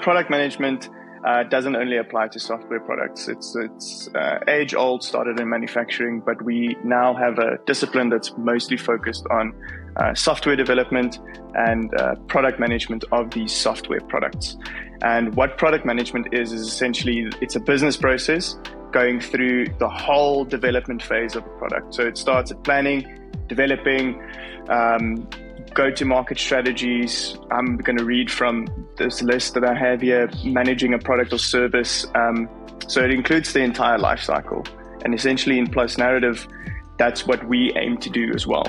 Product management doesn't only apply to software products. It's age old, started in manufacturing, but we now have a discipline that's mostly focused on software development and product management of these software products. And what product management is essentially, it's a business process going through the whole development phase of a product. So it starts at planning, developing, go-to-market strategies. I'm going to read from this list that I have here, managing a product or service. So it includes the entire life cycle. And essentially in Plus Narrative, that's what we aim to do as well.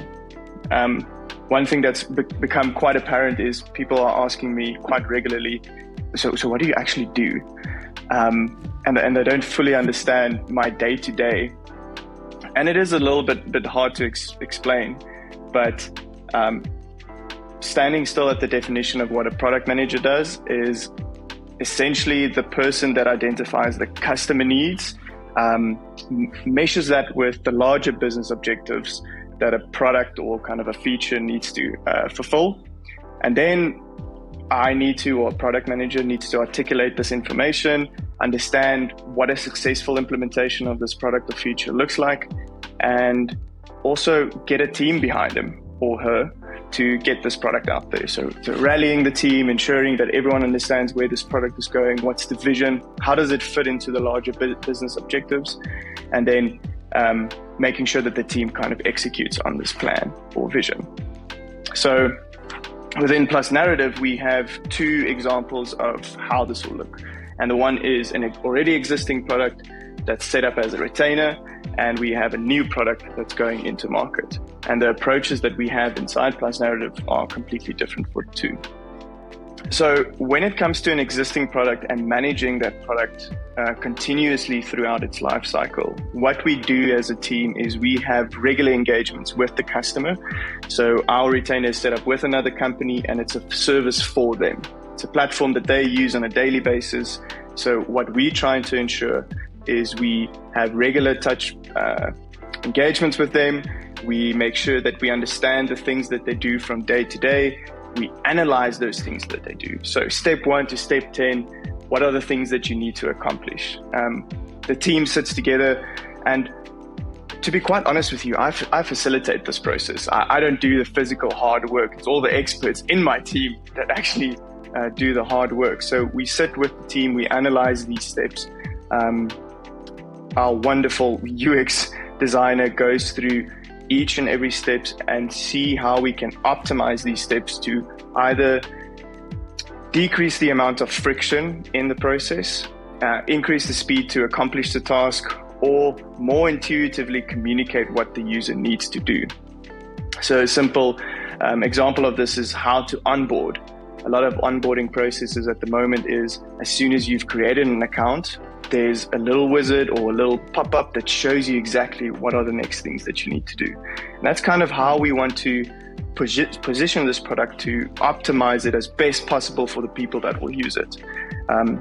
One thing that's become quite apparent is people are asking me quite regularly, so what do you actually do? And they don't fully understand my day-to-day. And it is a little bit hard to explain, but standing still at the definition of what a product manager does is essentially the person that identifies the customer needs, meshes that with the larger business objectives that a product or kind of a feature needs to fulfill. And then or product manager needs to articulate this information, understand what a successful implementation of this product or feature looks like, and also get a team behind him or her to get this product out there. So rallying the team, ensuring that everyone understands where this product is going, what's the vision, how does it fit into the larger business objectives, and then making sure that the team kind of executes on this plan or vision. So within Plus Narrative, we have two examples of how this will look. And the one is an already existing product that's set up as a retainer, and we have a new product that's going into market. And the approaches that we have inside Plus Narrative are completely different for two. So when it comes to an existing product and managing that product continuously throughout its life cycle, what we do as a team is we have regular engagements with the customer. So our retainer is set up with another company, and it's a service for them. It's a platform that they use on a daily basis. So what we're trying to ensure is we have regular touch engagements with them. We make sure that we understand the things that they do from day to day. We analyze those things that they do. So step 1 to step 10, what are the things that you need to accomplish? The team sits together, and to be quite honest with you, I facilitate this process. I don't do the physical hard work. It's all the experts in my team that actually do the hard work. So we sit with the team, we analyze these steps. Our wonderful UX designer goes through each and every steps and see how we can optimize these steps to either decrease the amount of friction in the process, increase the speed to accomplish the task, or more intuitively communicate what the user needs to do. So a simple example of this is how to onboard. A lot of onboarding processes at the moment is as soon as you've created an account, there's a little wizard or a little pop-up that shows you exactly what are the next things that you need to do. And that's kind of how we want to position this product to optimize it as best possible for the people that will use it.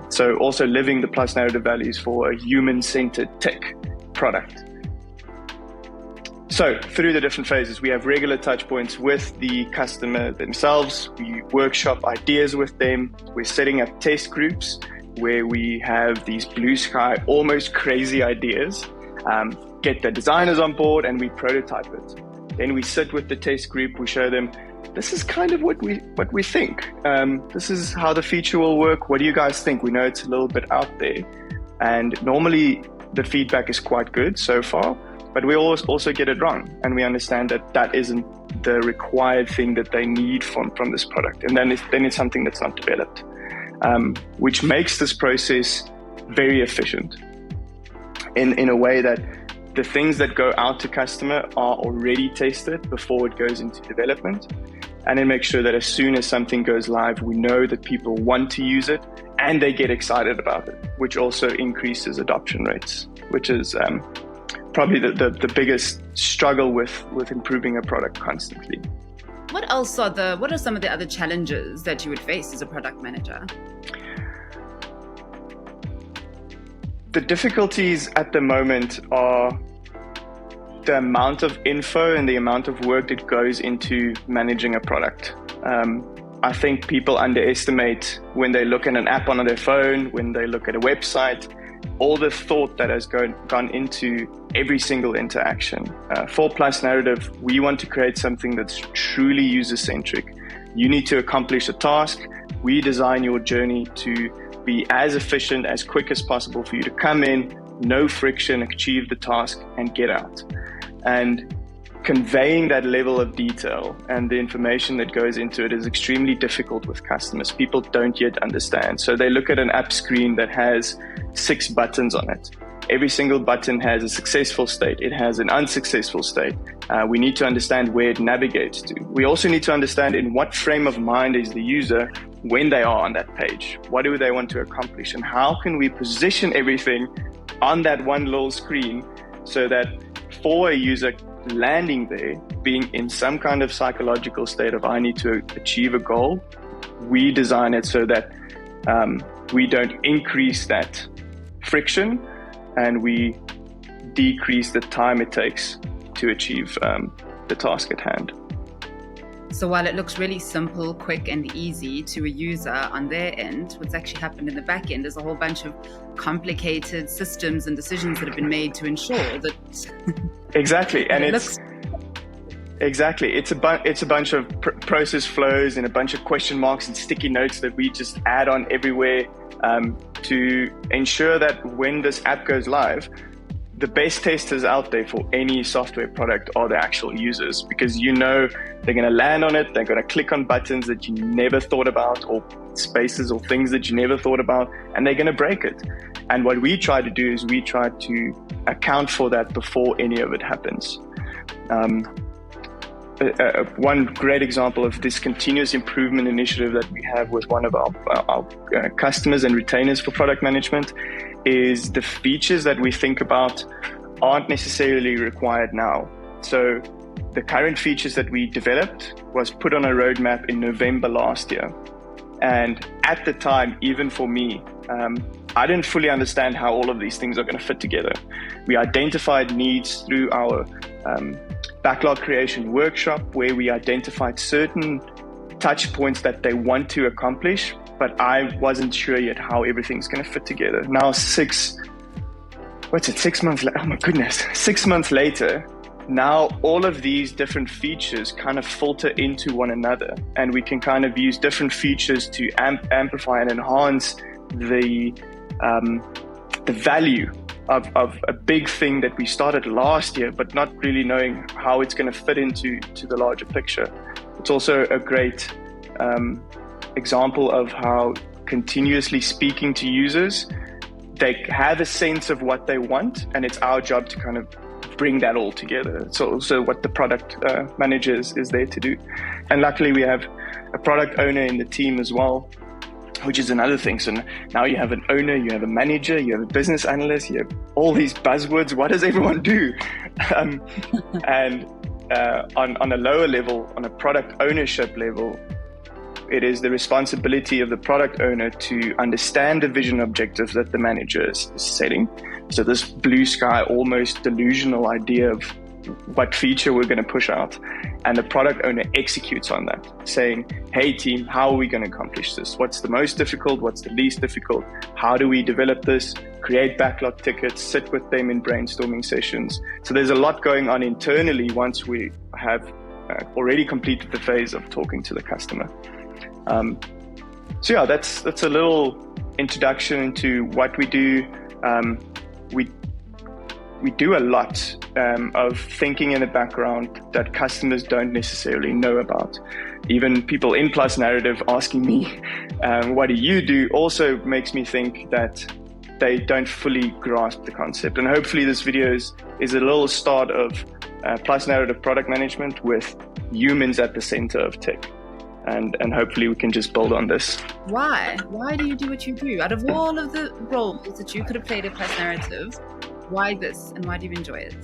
So also living the Plus Narrative values for a human-centered tech product. So through the different phases, we have regular touch points with the customer themselves. We workshop ideas with them. We're setting up test groups where we have these blue sky, almost crazy ideas, get the designers on board, and we prototype it. Then we sit with the test group, we show them, this is kind of what we think. This is how the feature will work. What do you guys think? We know it's a little bit out there. And normally the feedback is quite good so far, but we also get it wrong. And we understand that that isn't the required thing that they need from this product. And then it's something that's not developed. Which makes this process very efficient in a way that the things that go out to customer are already tested before it goes into development. And it makes sure that as soon as something goes live, we know that people want to use it and they get excited about it, which also increases adoption rates, which is probably the biggest struggle with improving a product constantly. What are some of the other challenges that you would face as a product manager? The difficulties at the moment are the amount of info and the amount of work that goes into managing a product. I think people underestimate when they look at an app on their phone, when they look at a website, all the thought that has gone into every single interaction. For Plus Narrative, we want to create something that's truly user-centric. You need to accomplish a task. We design your journey to be as efficient, as quick as possible for you to come in, no friction, achieve the task, and get out. And conveying that level of detail and the information that goes into it is extremely difficult with customers. People don't yet understand. So they look at an app screen that has 6 buttons on it. Every single button has a successful state. It has an unsuccessful state. We need to understand where it navigates to. We also need to understand in what frame of mind is the user when they are on that page. What do they want to accomplish? And how can we position everything on that one little screen so that for a user landing there, being in some kind of psychological state of I need to achieve a goal, we design it so that we don't increase that friction and we decrease the time it takes to achieve the task at hand. So while it looks really simple, quick and easy to a user on their end, what's actually happened in the back end is a whole bunch of complicated systems and decisions that have been made to ensure that exactly. And it's a bunch of process flows and a bunch of question marks and sticky notes that we just add on everywhere to ensure that when this app goes live, the best testers out there for any software product are the actual users, because they're going to land on it, they're going to click on buttons that you never thought about, or spaces or things that you never thought about, and they're going to break it. And what we try to do is we try to account for that before any of it happens. One great example of this continuous improvement initiative that we have with one of our customers and retainers for product management is the features that we think about aren't necessarily required now. So the current features that we developed was put on a roadmap in November last year. And at the time, even for me, I didn't fully understand how all of these things are going to fit together. We identified needs through our backlog creation workshop, where we identified certain touch points that they want to accomplish, but I wasn't sure yet how everything's going to fit together. Now 6 months later, oh my goodness, 6 months later, now all of these different features kind of filter into one another, and we can kind of use different features to amplify and enhance the value of a big thing that we started last year, but not really knowing how it's going to fit into the larger picture. It's also a great example of how continuously speaking to users, they have a sense of what they want, and it's our job to kind of bring that all together. It's also what the product manager is there to do. And luckily we have a product owner in the team as well, which is another thing. So now you have an owner, you have a manager, you have a business analyst, you have all these buzzwords. What does everyone do? And on a lower level, on a product ownership level, it is the responsibility of the product owner to understand the vision objectives that the manager is setting. So this blue sky, almost delusional idea of what feature we're going to push out, and the product owner executes on that, saying, hey team, how are we going to accomplish this? What's the most difficult? What's the least difficult? How do we develop this? Create backlog tickets, sit with them in brainstorming sessions. So there's a lot going on internally once we have already completed the phase of talking to the customer. So yeah, that's a little introduction into what we do. We do a lot of thinking in the background that customers don't necessarily know about. Even people in Plus Narrative asking me, what do you do, also makes me think that they don't fully grasp the concept. And hopefully this video is a little start of Plus Narrative product management with humans at the center of tech. And hopefully we can just build on this. Why? Why do you do what you do? Out of all of the roles that you could have played at Plus Narrative, why this, and why do you enjoy it?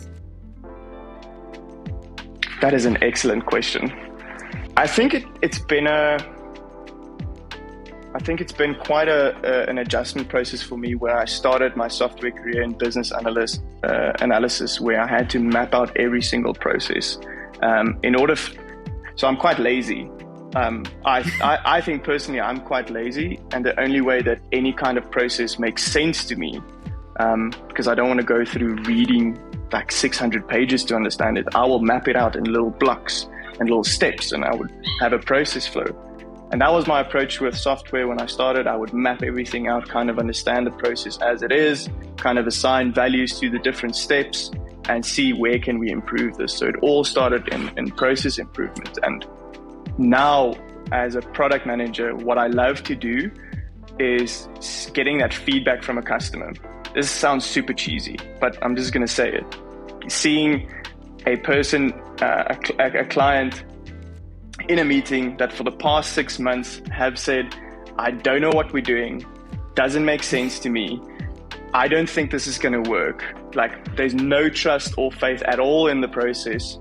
That is an excellent question. I think it's been quite an adjustment process for me, where I started my software career in business analysis, where I had to map out every single process. So I'm quite lazy. I think personally I'm quite lazy, and the only way that any kind of process makes sense to me, because I don't want to go through reading like 600 pages to understand it, I will map it out in little blocks and little steps, and I would have a process flow. And that was my approach with software when I started. I would map everything out, kind of understand the process as it is, kind of assign values to the different steps and see where can we improve this. So it all started in process improvement. And now as a product manager, what I love to do is getting that feedback from a customer. This sounds super cheesy, but I'm just going to say it. Seeing a person, a client in a meeting that for the past 6 months have said, I don't know what we're doing, doesn't make sense to me, I don't think this is going to work. Like, there's no trust or faith at all in the process.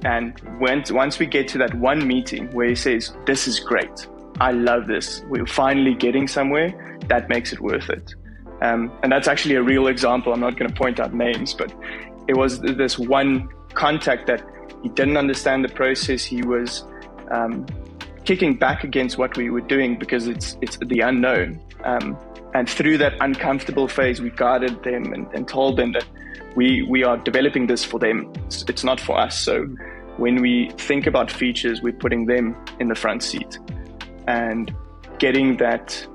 And once we get to that one meeting where he says, this is great, I love this, we're finally getting somewhere, that makes it worth it. And that's actually a real example. I'm not going to point out names, but it was this one contact that he didn't understand the process. He was kicking back against what we were doing because it's the unknown. And through that uncomfortable phase, we guided them and told them that we are developing this for them. It's not for us. So when we think about features, we're putting them in the front seat and getting that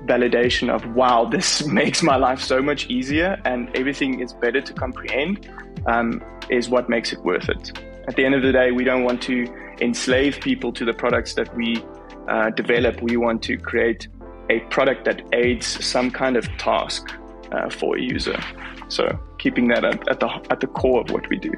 validation of, wow, this makes my life so much easier and everything is better to comprehend, is what makes it worth it. At the end of the day, we don't want to enslave people to the products that we develop. We want to create a product that aids some kind of task for a user. So keeping that at the core of what we do.